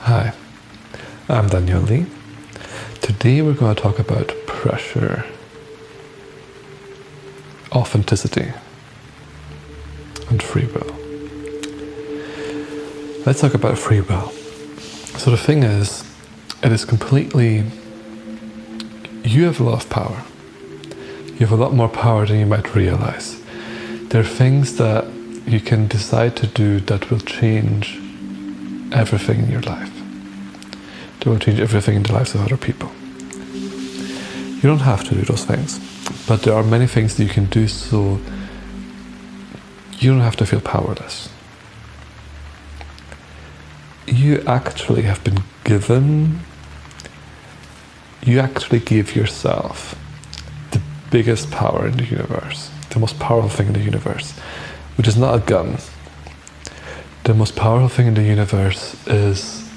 Hi, I'm Daniel Lee. Today we're going to talk about pressure, authenticity, and free will. Let's talk about free will. So the thing is, it is completely, you have a lot of power. You have a lot more power than you might realize. There are things that you can decide to do that will change everything in your life. They will change everything in the lives of other people. You don't have to do those things, but there are many things that you can do so you don't have to feel powerless. You actually have been given, you actually give yourself the biggest power in the universe, the most powerful thing in the universe, which is not a gun. The most powerful thing in the universe is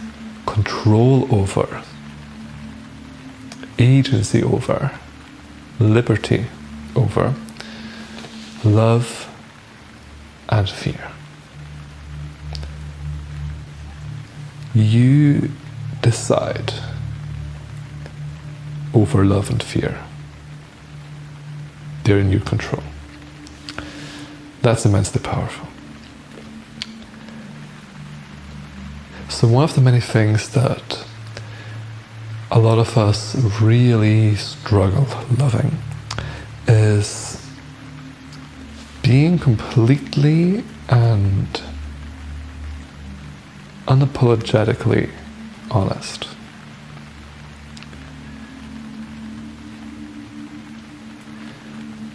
control over, agency over, liberty over, love and fear. You decide over love and fear. They're in your control. That's immensely powerful. So one of the many things that a lot of us really struggle loving is being completely and unapologetically honest.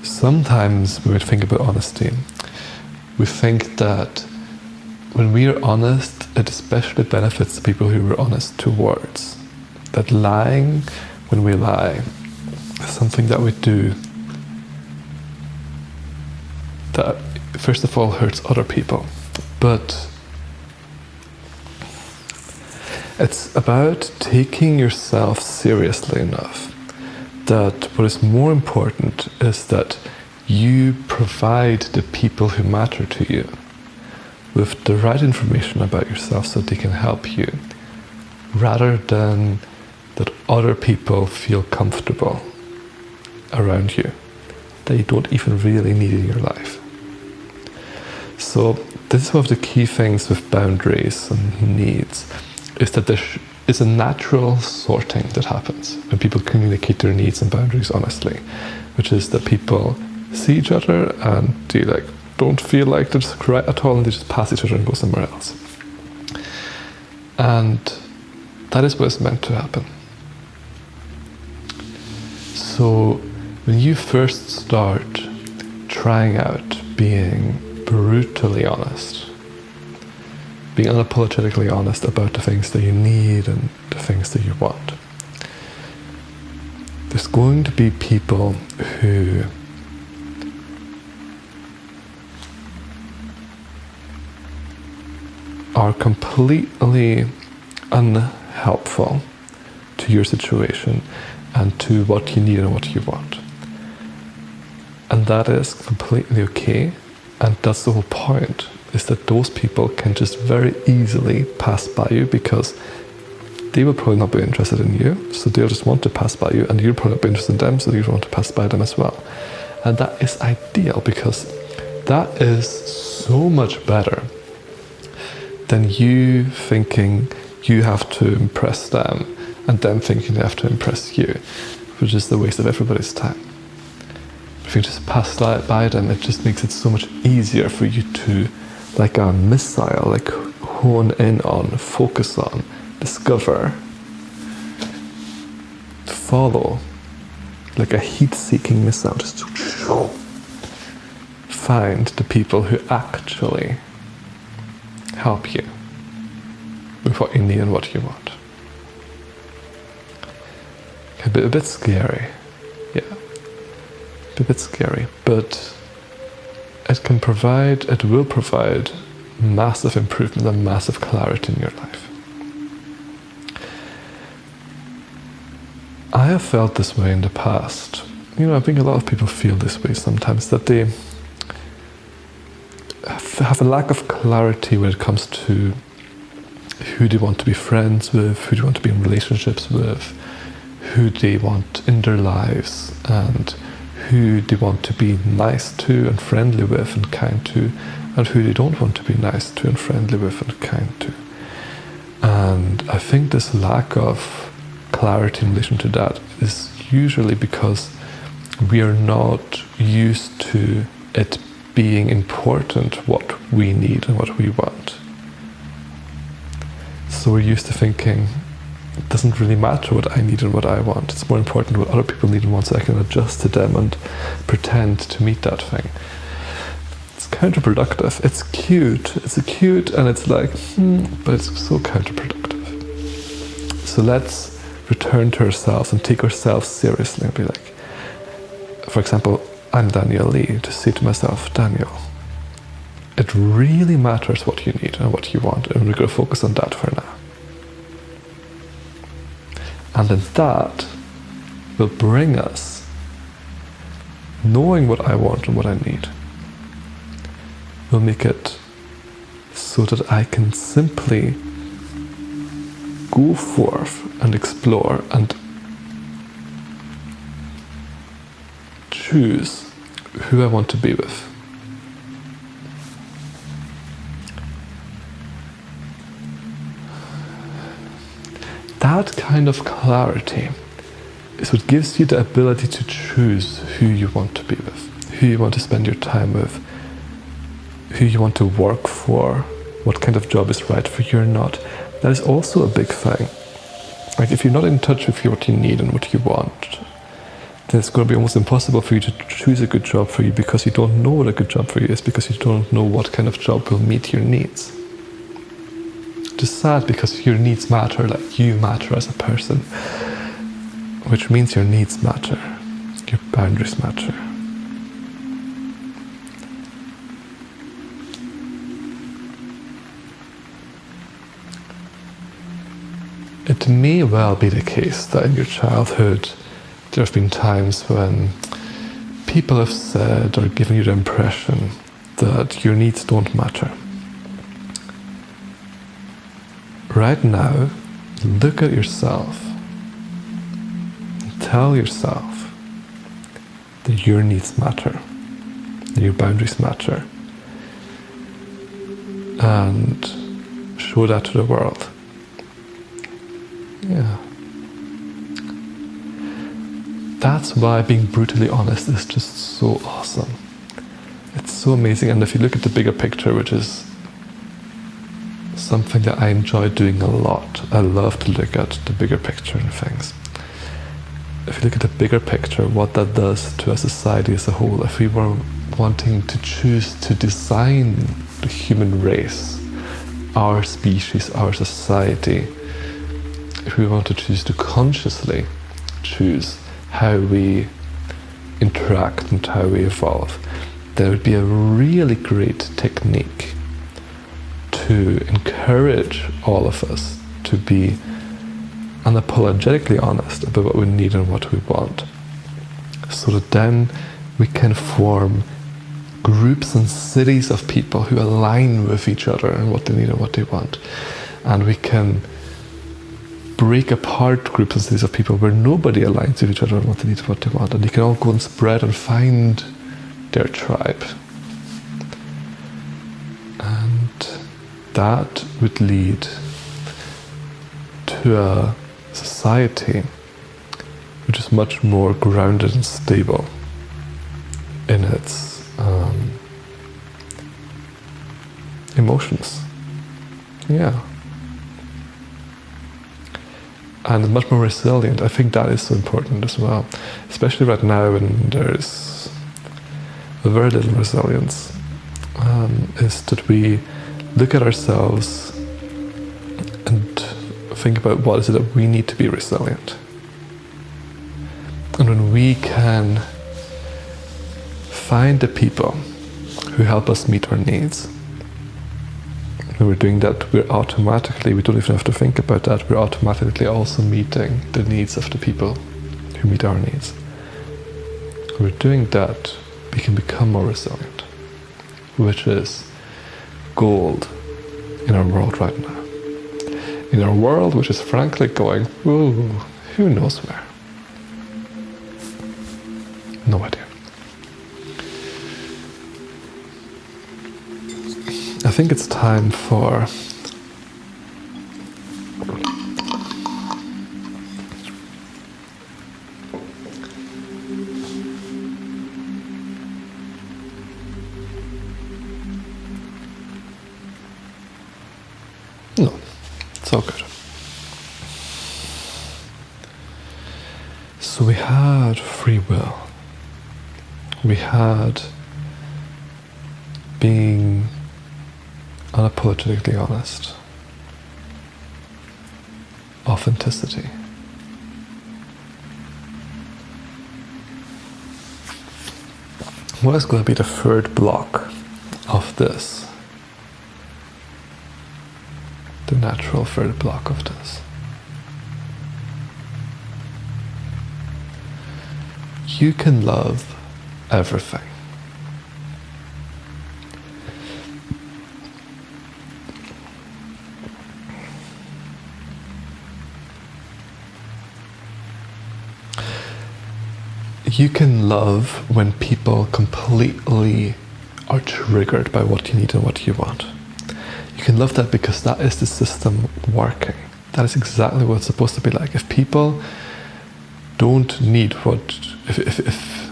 Sometimes when we think about honesty, we think that when we are honest, it especially benefits the people who we're honest towards. That lying, when we lie, is something that we do that first of all hurts other people, but it's about taking yourself seriously enough that what is more important is that you provide the people who matter to you with the right information about yourself so they can help you, rather than that other people feel comfortable around you, that you don't even really need in your life. So this is one of the key things with boundaries and needs, is that there is a natural sorting that happens when people communicate their needs and boundaries honestly, which is that people see each other and they don't feel like they're right at all, and they just pass each other and go somewhere else. And that is what is meant to happen. So when you first start trying out being brutally honest, being unapologetically honest about the things that you need and the things that you want, there's going to be people who are completely unhelpful to your situation and to what you need and what you want. And that is completely okay, and that's the whole point, is that those people can just very easily pass by you because they will probably not be interested in you, so they'll just want to pass by you, and you'll probably not be interested in them, so you want to pass by them as well. And that is ideal, because that is so much better than you thinking you have to impress them and them thinking they have to impress you, which is the waste of everybody's time. If you just pass by them, it just makes it so much easier for you to, like a missile, hone in on, focus on, discover, follow, like a heat-seeking missile, just find the people who actually help you with what you need and what you want. A bit scary, yeah. A bit scary, but it will provide massive improvement and massive clarity in your life. I have felt this way in the past. I think a lot of people feel this way sometimes, that they have a lack of clarity when it comes to who they want to be friends with, who they want to be in relationships with, who they want in their lives, and who they want to be nice to and friendly with and kind to, and who they don't want to be nice to and friendly with and kind to. And I think this lack of clarity in relation to that is usually because we are not used to it being important what we need and what we want. So we're used to thinking it doesn't really matter what I need and what I want. It's more important what other people need and want, so I can adjust to them and pretend to meet that thing. It's counterproductive. It's cute and it's like, but it's so counterproductive. So let's return to ourselves and take ourselves seriously and be like, for example, I'm Daniel Lee, to say to myself, Daniel, it really matters what you need and what you want, and we're going to focus on that for now. And then that will bring us knowing what I want and what I need. Will make it so that I can simply go forth and explore and choose who I want to be with. That kind of clarity is what gives you the ability to choose who you want to be with, who you want to spend your time with, who you want to work for, what kind of job is right for you or not. That is also a big thing. Like, if you're not in touch with what you need and what you want, then it's going to be almost impossible for you to choose a good job for you, because you don't know what a good job for you is, because you don't know what kind of job will meet your needs. Which is sad, because your needs matter, like you matter as a person, which means your needs matter, your boundaries matter. It may well be the case that in your childhood there have been times when people have said or given you the impression that your needs don't matter. Right now, look at yourself and tell yourself that your needs matter, that your boundaries matter, and show that to the world. Yeah. That's why being brutally honest is just so awesome. It's so amazing. And if you look at the bigger picture, which is something that I enjoy doing a lot, I love to look at the bigger picture and things. If you look at the bigger picture, what that does to a society as a whole, if we were wanting to choose to design the human race, our species, our society, if we want to choose to consciously choose how we interact and how we evolve, there would be a really great technique to encourage all of us to be unapologetically honest about what we need and what we want, so that then we can form groups and cities of people who align with each other and what they need and what they want, and we can break apart groups and cities of people where nobody aligns with each other and what they need and what they want, and they can all go and spread and find their tribe. And that would lead to a society which is much more grounded and stable in its emotions. Yeah. And much more resilient. I think that is so important as well, especially right now when there's very little resilience, is that we look at ourselves and think about what is it that we need to be resilient. And when we can find the people who help us meet our needs, when we're doing that, we don't even have to think about that, we're automatically also meeting the needs of the people who meet our needs. When we're doing that, we can become more resilient, which is gold in our world right now. in our world, which is frankly going, ooh, who knows where. No idea. I think it's time for no, it's all good. So we had free will. We had being unapologetically honest, authenticity. What is going to be the third block of this? The natural third block of this. You can love everything. You can love when people completely are triggered by what you need and what you want. You can love that because that is the system working. That is exactly what it's supposed to be like. If people don't need what, if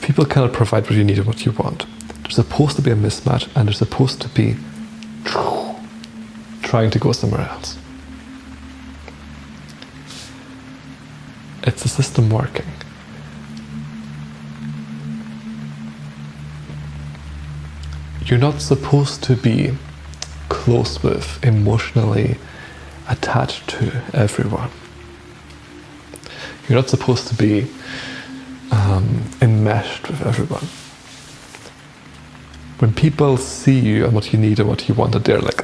people cannot provide what you need and what you want, there's supposed to be a mismatch, and they're supposed to be trying to go somewhere else. It's the system working. You're not supposed to be close with, emotionally attached to everyone. You're not supposed to be enmeshed with everyone. When people see you and what you need and what you want, and they're like,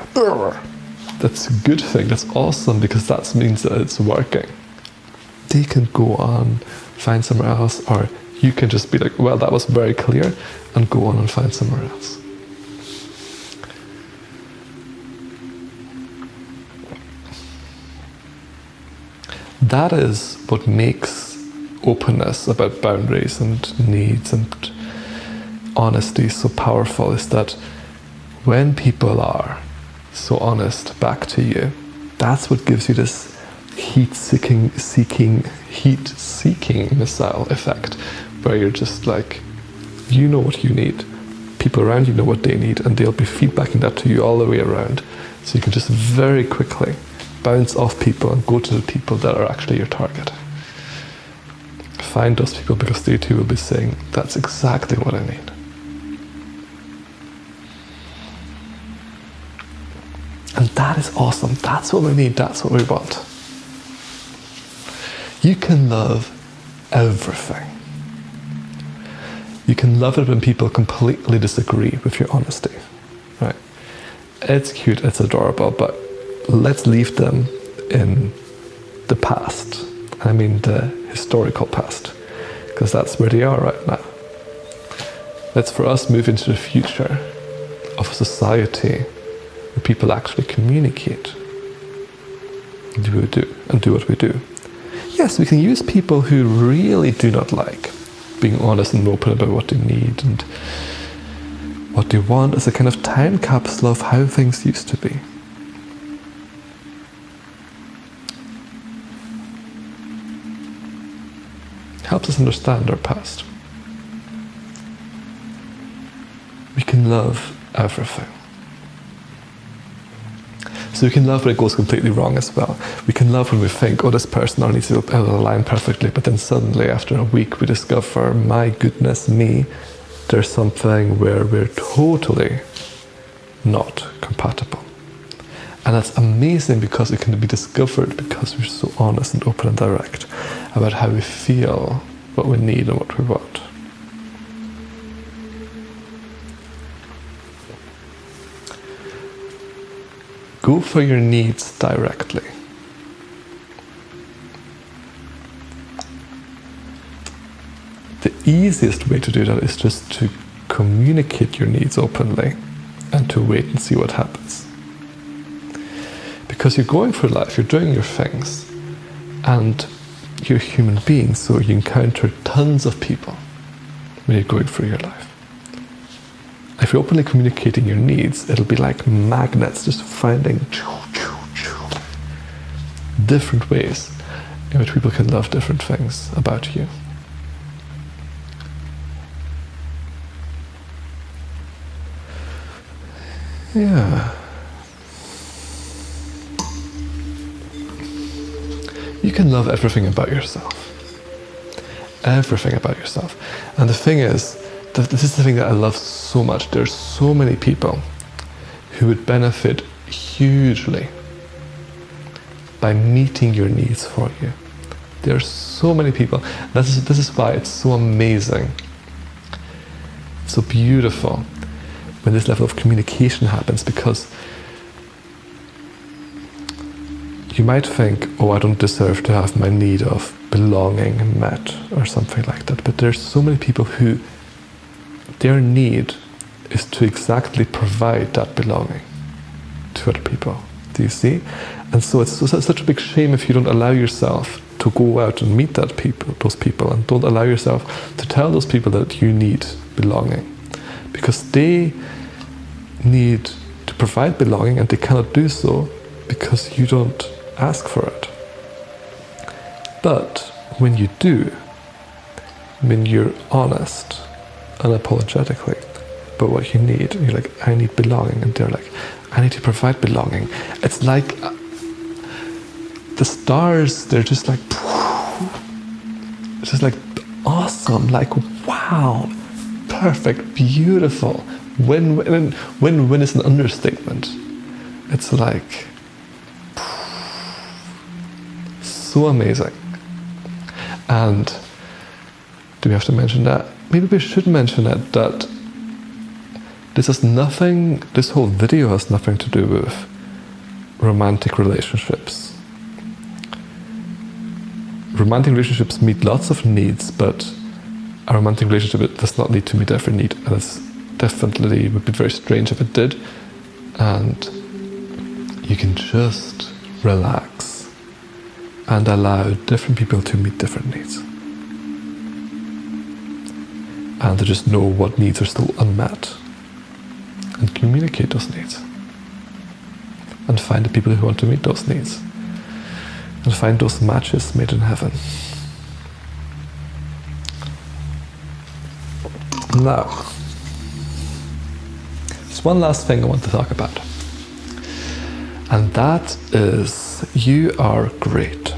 that's a good thing, that's awesome, because that means that it's working. They can go on, find somewhere else, or you can just be like, well, that was very clear, and go on and find somewhere else. That is what makes openness about boundaries and needs and honesty so powerful, is that when people are so honest back to you, that's what gives you this heat-seeking missile effect, where you're just like, you know what you need, people around you know what they need, and they'll be feedbacking that to you all the way around. So you can just very quickly bounce off people and go to the people that are actually your target. Find those people, because they too will be saying, that's exactly what I need. And that is awesome. That's what we need. That's what we want. You can love everything. You can love it when people completely disagree with your honesty, right? It's cute, it's adorable, but let's leave them in the past. I mean the historical past, because that's where they are right now. Let's, for us, move into the future of a society where people actually communicate and do what we do. Yes, we can use people who really do not like being honest and open about what they need and what they want as a kind of time capsule of how things used to be. Helps us understand our past. We can love everything. So we can love when it goes completely wrong as well. We can love when we think, oh, this person only needs to align perfectly, but then suddenly after a week we discover, my goodness me, there's something where we're totally not compatible. And that's amazing, because it can be discovered because we're so honest and open and direct about how we feel, what we need and what we want. Go for your needs directly. The easiest way to do that is just to communicate your needs openly and to wait and see what happens. Because you're going through life, you're doing your things, and you're a human being, so you encounter tons of people when you're going through your life. If you're openly communicating your needs, it'll be like magnets, just finding different ways in which people can love different things about you. Yeah. You can love everything about yourself. Everything about yourself. And the thing is, this is the thing that I love so much. There's so many people who would benefit hugely by meeting your needs for you. There are so many people. This is why it's so amazing, so beautiful when this level of communication happens, because you might think, oh, I don't deserve to have my need of belonging met or something like that. But there's so many people who their need is to exactly provide that belonging to other people. Do you see? And so it's such a big shame if you don't allow yourself to go out and meet those people, and don't allow yourself to tell those people that you need belonging. Because they need to provide belonging, and they cannot do so because you don't ask for it. But when you do, when you're honest, unapologetically about what you need, and you're like, I need belonging, and they're like, I need to provide belonging. It's like the stars, they're just like, it's just like awesome, like wow, perfect, beautiful. When is an understatement. It's like so amazing. And do we have to mention that? Maybe we should mention it, that this whole video has nothing to do with romantic relationships. Romantic relationships meet lots of needs, but a romantic relationship does not need to meet every need, and it's definitely would be very strange if it did. And you can just relax and allow different people to meet different needs, and to just know what needs are still unmet and communicate those needs, and find the people who want to meet those needs, and find those matches made in heaven. Now, there's one last thing I want to talk about, and that is, you are great.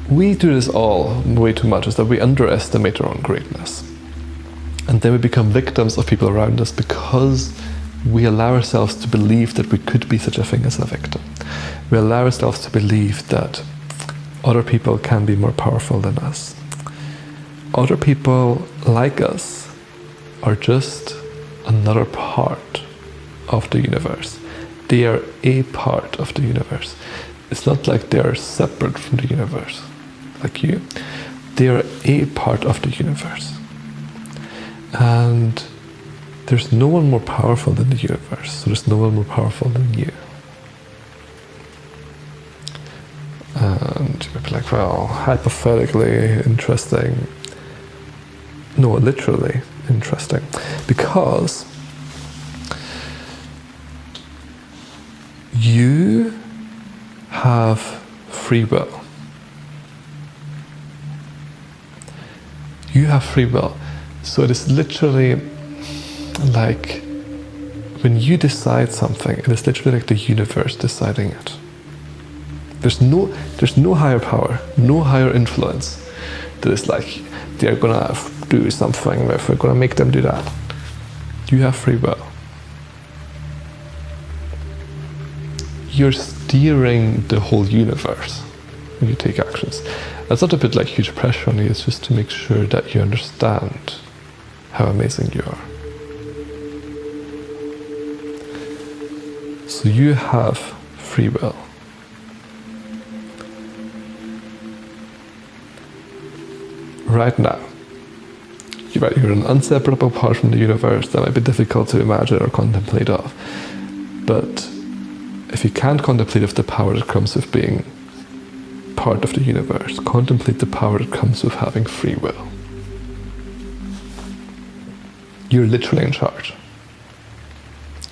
We do this all way too much, is that we underestimate our own greatness. And then we become victims of people around us because we allow ourselves to believe that we could be such a thing as a victim. We allow ourselves to believe that other people can be more powerful than us. Other people like us are just another part of the universe. They are a part of the universe. It's not like they are separate from the universe, like you. They are a part of the universe. And there's no one more powerful than the universe, so there's no one more powerful than you. And you'd be like, well, hypothetically interesting. No, literally interesting. Because you have free will. You have free will. So it is literally like when you decide something, it is literally like the universe deciding it. There's no higher power, no higher influence that is like, they're gonna do something, if we're gonna make them do that. You have free will. You're steering the whole universe when you take actions. That's not to put like huge pressure on you, it's just to make sure that you understand how amazing you are. So you have free will. Right now, right, you're an inseparable part from the universe. That might be difficult to imagine or contemplate of. But if you can't contemplate of the power that comes with being part of the universe, contemplate the power that comes with having free will. You're literally in charge.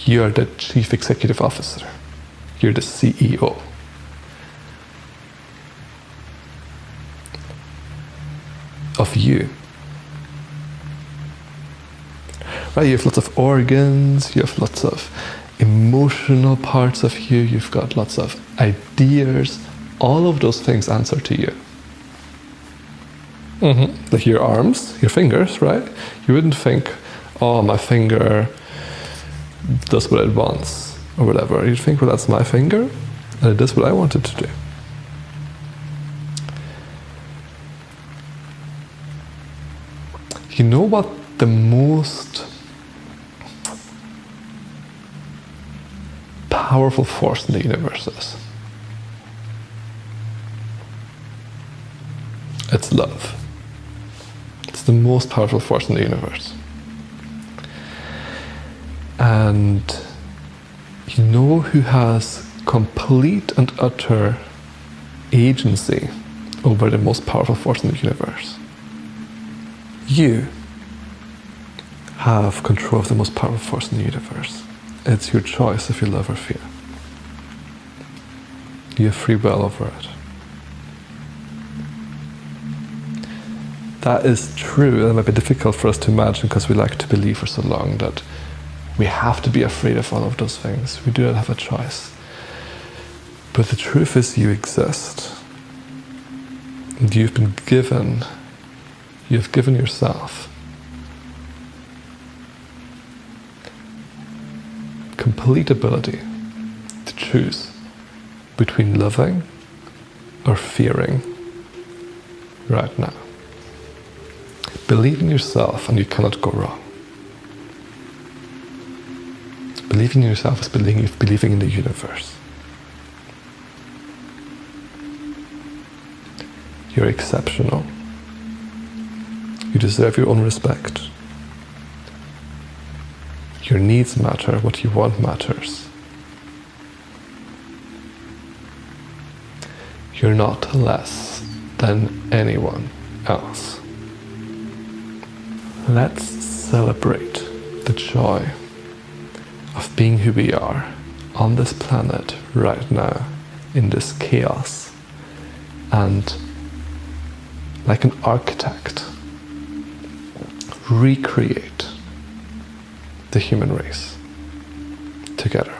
You're the chief executive officer. You're the CEO. Of you. Right, you have lots of organs, you have lots of emotional parts of you, you've got lots of ideas. All of those things answer to you. Like your arms, your fingers, right? You wouldn't think, oh, my finger does what it wants, or whatever. You'd think, well, that's my finger, and it does what I want it to do. You know what the most powerful force in the universe is? It's love. It's the most powerful force in the universe. And you know who has complete and utter agency over the most powerful force in the universe? You have control of the most powerful force in the universe. It's your choice if you love or fear. You have free will over it. That is true. That might be difficult for us to imagine because we like to believe for so long that we have to be afraid of all of those things. We do not have a choice. But the truth is you exist. And you've given yourself complete ability to choose between loving or fearing right now. Believe in yourself and you cannot go wrong. Believing in yourself is believing in the universe. You're exceptional. You deserve your own respect. Your needs matter, what you want matters. You're not less than anyone else. Let's celebrate the joy of being who we are on this planet right now, in this chaos, and like an architect, recreate the human race together.